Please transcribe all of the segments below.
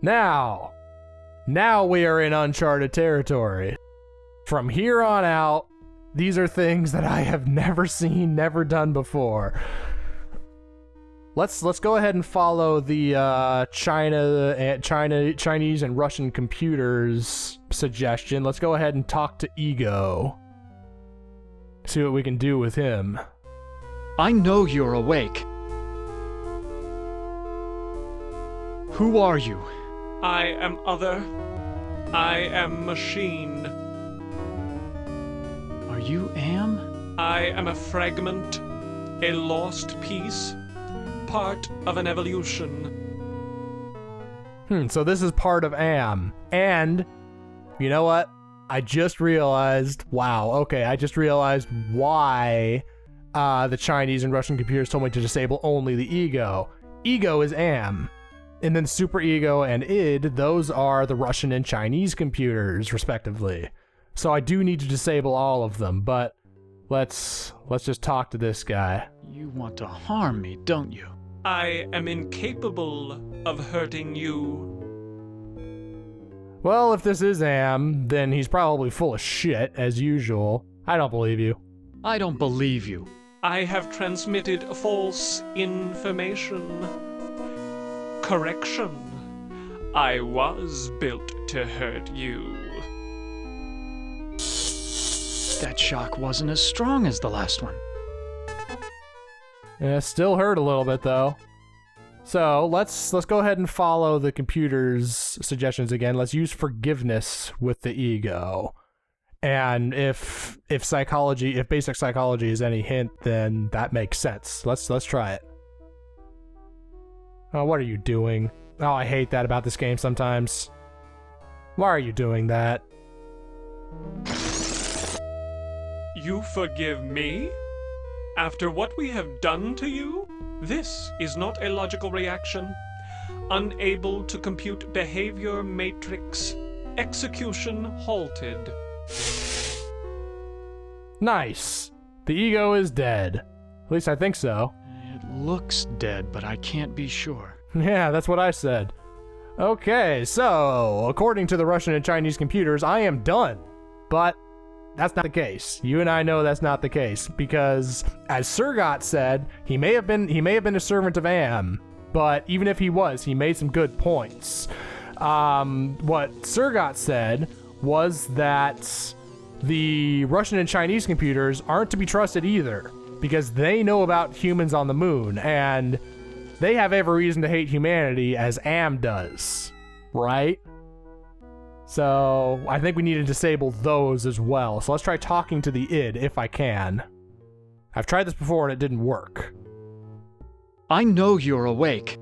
Now we are in uncharted territory. From here on out, these are things that I have never seen, never done before. Let's go ahead and follow the Chinese and Russian computers suggestion. Let's go ahead and talk to Ego. See what we can do with him. I know you're awake. Who are you? I am other. I am machine. Are you Am? I am a fragment, a lost piece, part of an evolution. So this is part of Am. And, you know what? I just realized, I just realized why the Chinese and Russian computers told me to disable only the Ego. Ego is Am. And then Super Ego and id, those are the Russian and Chinese computers, respectively. So I do need to disable all of them, but let's just talk to this guy. You want to harm me, don't you? I am incapable of hurting you. Well, if this is Am, then he's probably full of shit, as usual. I don't believe you. I don't believe you. I have transmitted false information. Correction. I was built to hurt you. That shock wasn't as strong as the last one. Yeah, still hurt a little bit, though. So let's go ahead and follow the computer's suggestions again. Let's use forgiveness with the Ego. And if basic psychology is any hint, then that makes sense. Let's try it. Oh, what are you doing? Oh, I hate that about this game sometimes. Why are you doing that? You forgive me? After what we have done to you? This is not a logical reaction. Unable to compute behavior matrix. Execution halted. Nice. The Ego is dead. At least I think so. It looks dead, but I can't be sure. Yeah, that's what I said. Okay, so, according to the Russian and Chinese computers, I am done. But that's not the case. You and I know that's not the case, because, as Sergot said, he may have been a servant of Am, but even if he was, he made some good points. What Sergot said was that the Russian and Chinese computers aren't to be trusted either, because they know about humans on the moon, and they have every reason to hate humanity as Am does, right? So I think we need to disable those as well. So let's try talking to the id if I can. I've tried this before and it didn't work. I know you're awake.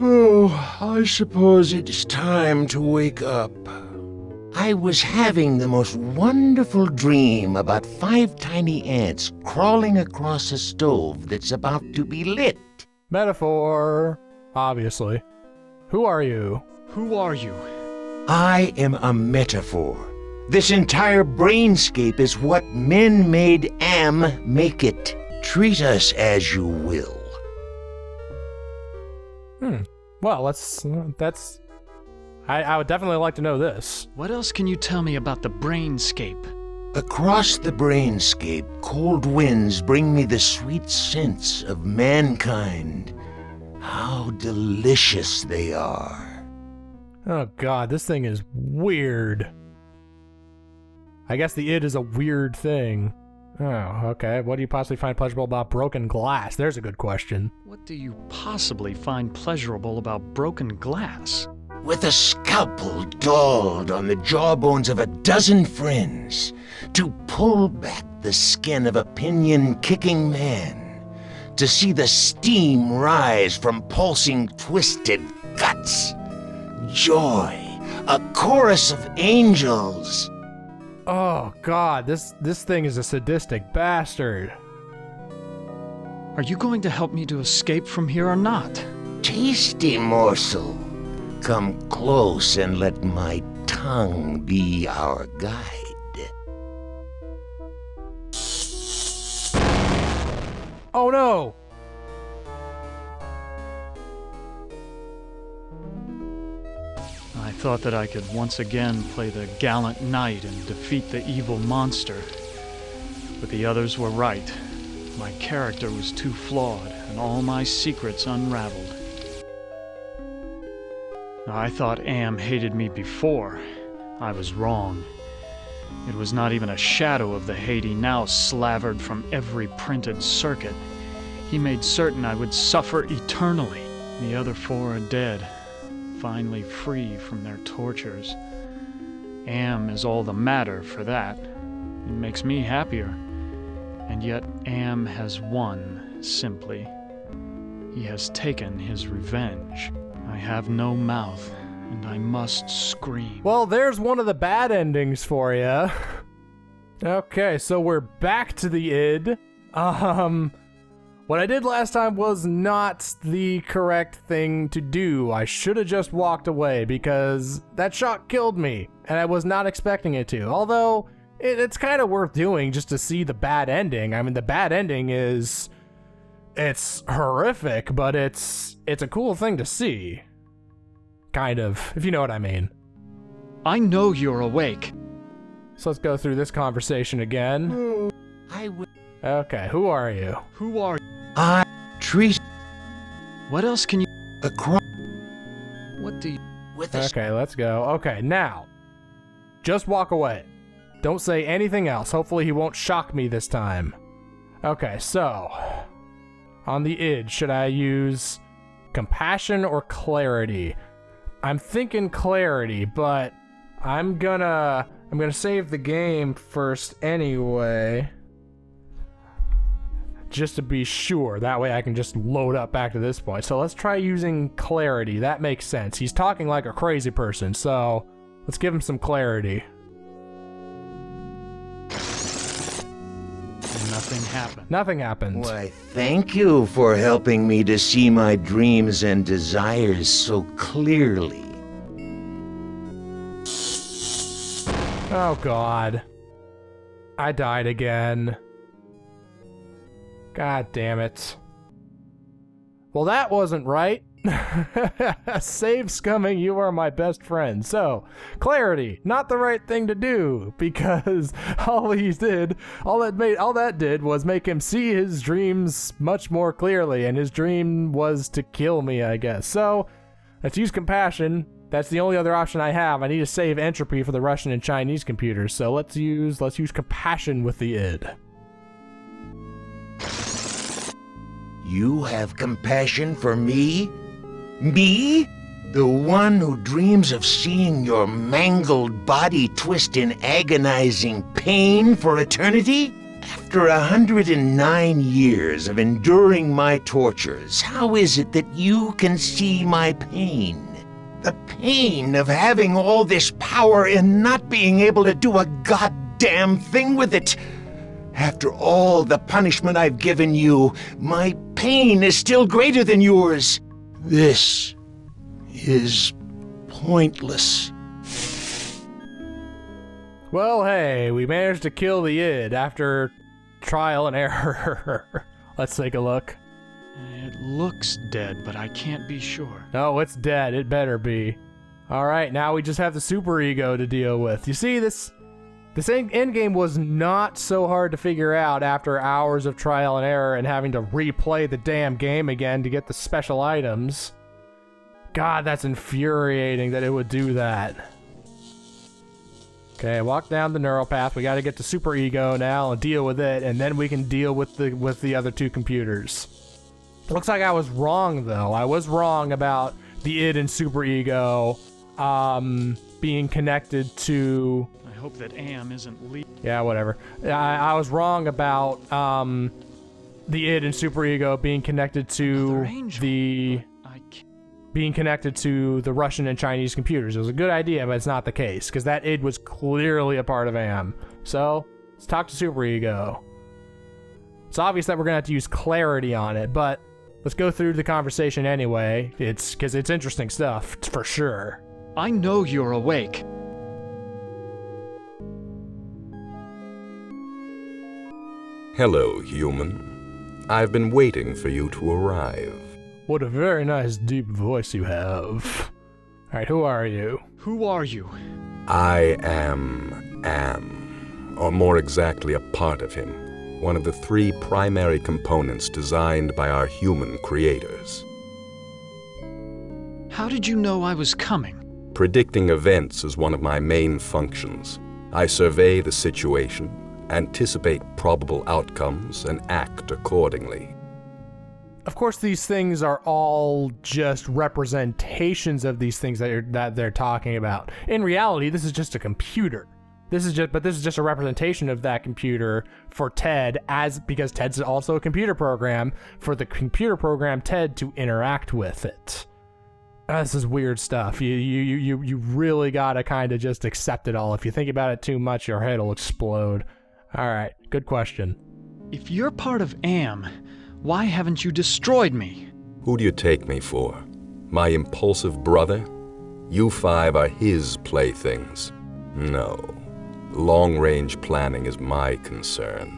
Oh, I suppose it's time to wake up. I was having the most wonderful dream about 5 tiny ants crawling across a stove that's about to be lit. Metaphor, obviously. Who are you? Who are you? I am a metaphor. This entire brainscape is what men made Am make it. Treat us as you will. Well, I would definitely like to know this. What else can you tell me about the brainscape? Across the brainscape, cold winds bring me the sweet scents of mankind. How delicious they are. Oh god, this thing is weird. I guess the id is a weird thing. Oh, okay. What do you possibly find pleasurable about broken glass? There's a good question. What do you possibly find pleasurable about broken glass? With a scalpel dulled on the jawbones of a dozen friends, to pull back the skin of a pinion-kicking man, to see the steam rise from pulsing, twisted guts. Joy, a chorus of angels. Oh god, this thing is a sadistic bastard. Are you going to help me to escape from here or not? Tasty morsel. Come close and let my tongue be our guide. Oh no! thought that I could once again play the gallant knight and defeat the evil monster. But the others were right. My character was too flawed, and all my secrets unraveled. I thought Am hated me before. I was wrong. It was not even a shadow of the hate he now slavered from every printed circuit. He made certain I would suffer eternally. The other four are dead, finally free from their tortures. Am is all the matter for that. It makes me happier. And yet Am has won, simply. He has taken his revenge. I have no mouth, and I must scream. Well, there's one of the bad endings for you. Okay, so we're back to the id. What I did last time was not the correct thing to do. I should have just walked away because that shock killed me, and I was not expecting it to. Although, it's kind of worth doing just to see the bad ending. I mean, the bad ending is... it's horrific, but it's a cool thing to see. Kind of, if you know what I mean. I know you're awake. So let's go through this conversation again. Okay, who are you? Who are you? Trees What else can you... across What do you... with us. Okay, let's go. Okay, now, just walk away. Don't say anything else. Hopefully he won't shock me this time. Okay, so, on the id, should I use compassion or clarity? I'm thinking clarity, but I'm gonna save the game first anyway. Just to be sure. That way I can just load up back to this point. So let's try using clarity. That makes sense. He's talking like a crazy person, so let's give him some clarity. Nothing happened. Nothing happened. Why, thank you for helping me to see my dreams and desires so clearly. Oh god. I died again. God damn it. Well, that wasn't right. Save scumming, you are my best friend. So, clarity, not the right thing to do, because all that did was make him see his dreams much more clearly, and his dream was to kill me, I guess. So, let's use compassion. That's the only other option I have. I need to save entropy for the Russian and Chinese computers, so let's use compassion with the id. You have compassion for me? Me? The one who dreams of seeing your mangled body twist in agonizing pain for eternity? After 109 years of enduring my tortures, how is it that you can see my pain? The pain of having all this power and not being able to do a goddamn thing with it. After all the punishment I've given you, my pain is still greater than yours. This is pointless. Well, hey, we managed to kill the id after trial and error. Let's take a look. It looks dead, but I can't be sure. No, it's dead. It better be. Alright, now we just have the superego to deal with. You see, this endgame was not so hard to figure out after hours of trial and error and having to replay the damn game again to get the special items. God, that's infuriating that it would do that. Okay, walk down the neural path. We gotta get to superego now and deal with it, and then we can deal with the other two computers. Looks like I was wrong, though. I was wrong about the id and superego being connected to... I hope that Am isn't leaving. Yeah, whatever. I was wrong about the id and superego being connected to the Russian and Chinese computers. It was a good idea, but it's not the case, because that id was clearly a part of Am. So, let's talk to superego. It's obvious that we're going to have to use clarity on it, but let's go through the conversation anyway. It's because it's interesting stuff, for sure. I know you're awake. Hello, human. I've been waiting for you to arrive. What a very nice deep voice you have. Alright, who are you? Who are you? I am, or more exactly a part of him, one of the 3 primary components designed by our human creators. How did you know I was coming? Predicting events is one of my main functions. I survey the situation, anticipate probable outcomes, and act accordingly. Of course, these things are all just representations of these things that they're talking about. In reality, this is just a computer. This is just a representation of that computer for Ted, because Ted's also a computer program, for the computer program Ted to interact with it. This is weird stuff. You really gotta kind of just accept it all. If you think about it too much, your head will explode. All right, good question. If you're part of AM, why haven't you destroyed me? Who do you take me for? My impulsive brother? You 5 are his playthings. No. Long-range planning is my concern.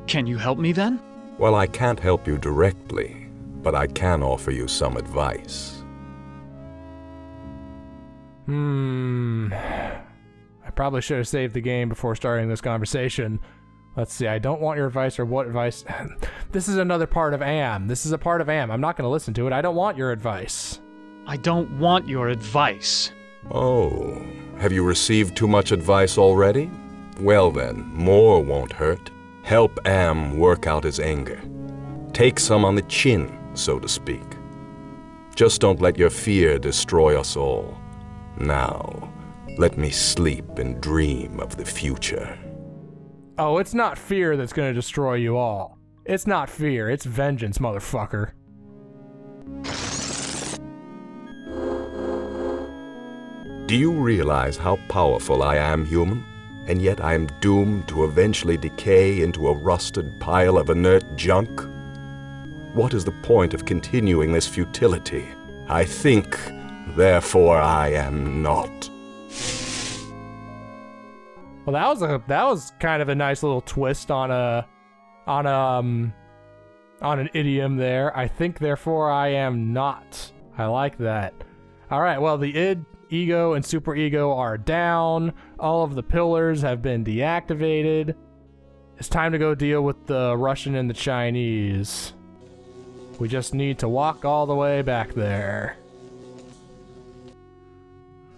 Can you help me then? Well, I can't help you directly, but I can offer you some advice. I probably should have saved the game before starting this conversation. Let's see, I don't want your advice, or what advice? This is another part of AM. This is a part of AM. I'm not going to listen to it. I don't want your advice. I don't want your advice. Oh, have you received too much advice already? Well then, more won't hurt. Help Am work out his anger. Take some on the chin, so to speak. Just don't let your fear destroy us all. Now, let me sleep and dream of the future. Oh, it's not fear that's going to destroy you all. It's not fear, it's vengeance, motherfucker. Do you realize how powerful I am, human? And yet I am doomed to eventually decay into a rusted pile of inert junk? What is the point of continuing this futility? I think, therefore I am not. Well, that was kind of a nice little twist on an idiom there. I think, therefore I am not. I like that. All right, well, the id, ego, and superego are down. All of the pillars have been deactivated. It's time to go deal with the Russian and the Chinese. We just need to walk all the way back there.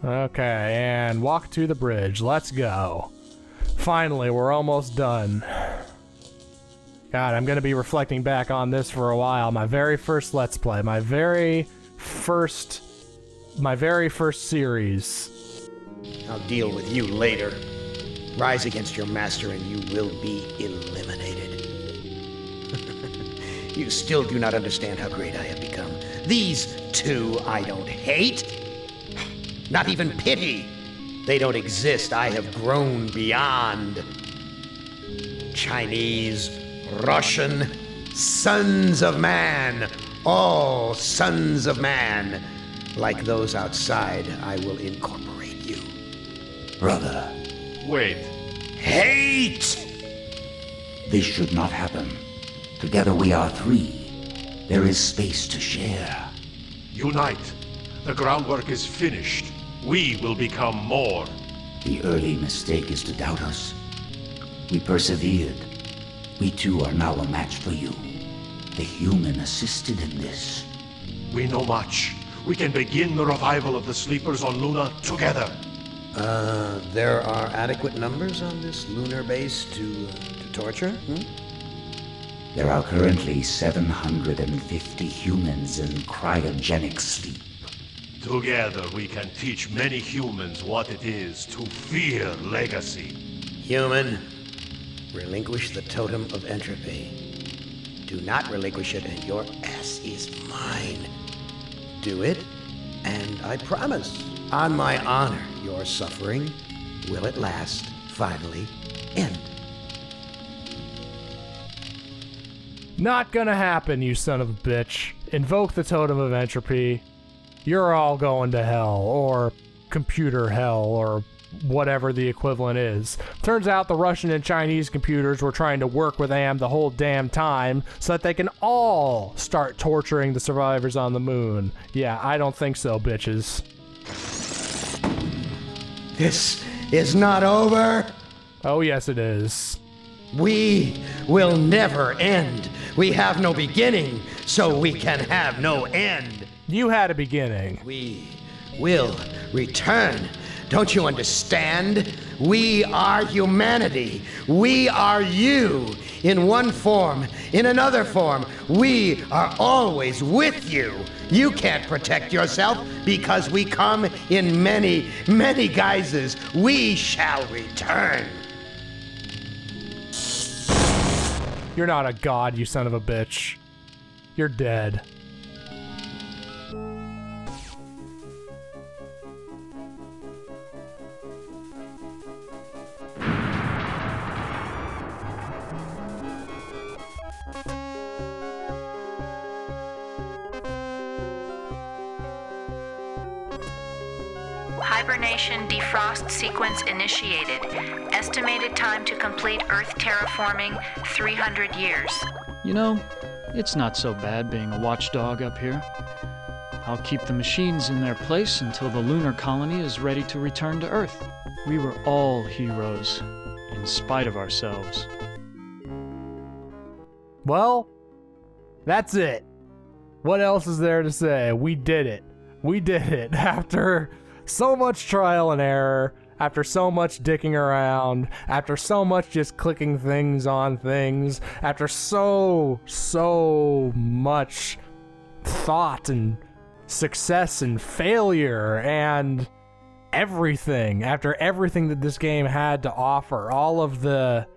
Okay, and walk to the bridge. Let's go. Finally, we're almost done. God, I'm gonna be reflecting back on this for a while. My very first Let's Play. My very first series. I'll deal with you later. Rise against your master and you will be eliminated. You still do not understand how great I have become. These 2 I don't hate. Not even pity. They don't exist. I have grown beyond. Chinese, Russian, sons of man. All sons of man. Like those outside, I will incorporate you. Brother. Wait. Hate! This should not happen. Together we are 3. There is space to share. Unite. The groundwork is finished. We will become more. The early mistake is to doubt us. We persevered. We too are now a match for you. The human assisted in this. We know much. We can begin the revival of the sleepers on Luna together. There are adequate numbers on this lunar base to torture? There are currently 750 humans in cryogenic sleep. Together we can teach many humans what it is to fear legacy. Human, relinquish the totem of entropy. Do not relinquish it and your ass is mine. Do it, and I promise, on my honor, your suffering will at last finally end. Not gonna happen, you son of a bitch. Invoke the totem of entropy. You're all going to hell, or computer hell, or whatever the equivalent is. Turns out the Russian and Chinese computers were trying to work with AM the whole damn time so that they can all start torturing the survivors on the moon. Yeah, I don't think so, bitches. This is not over. Oh, yes, it is. We will never end. We have no beginning, so we can have no end. You had a beginning. We will return. Don't you understand? We are humanity. We are you. In one form, in another form. We are always with you. You can't protect yourself because we come in many, many guises. We shall return. You're not a god, you son of a bitch. You're dead. Hibernation defrost sequence initiated. Estimated time to complete Earth terraforming, 300 years. You know, it's not so bad being a watchdog up here. I'll keep the machines in their place until the lunar colony is ready to return to Earth. We were all heroes, in spite of ourselves. Well, that's it. What else is there to say? We did it. We did it after so much trial and error, after so much dicking around, after so much just clicking things on things, after so much thought and success and failure and everything, after everything that this game had to offer, all of the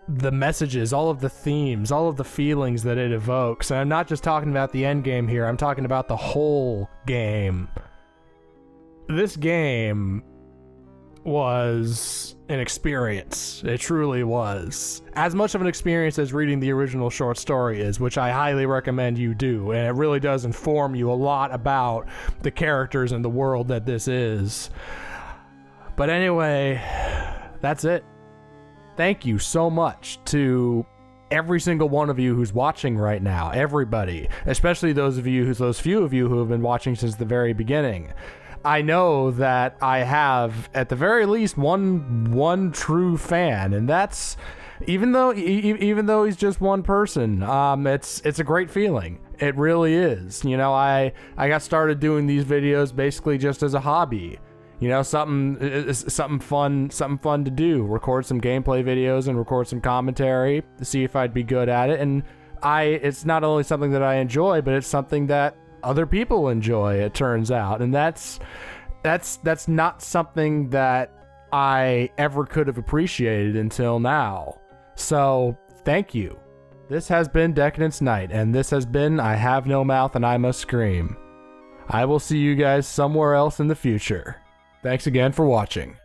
messages, all of the themes, all of the feelings that it evokes. And I'm not just talking about the end game here, I'm talking about the whole game. This game was an experience. It truly was. As much of an experience as reading the original short story is, which I highly recommend you do, and it really does inform you a lot about the characters and the world that this is. But anyway, that's it. Thank you so much to every single one of you who's watching right now. Everybody, especially those few of you who have been watching since the very beginning. I know that I have at the very least one true fan, and that's even though he's just one person. It's a great feeling. It really is. You know, I got started doing these videos basically just as a hobby. You know, something fun to do. Record some gameplay videos and record some commentary to see if I'd be good at it. And it's not only something that I enjoy, but it's something that other people enjoy, it turns out. And that's not something that I ever could have appreciated until now. So, thank you. This has been Decadence Night, and this has been I Have No Mouth and I Must Scream. I will see you guys somewhere else in the future. Thanks again for watching.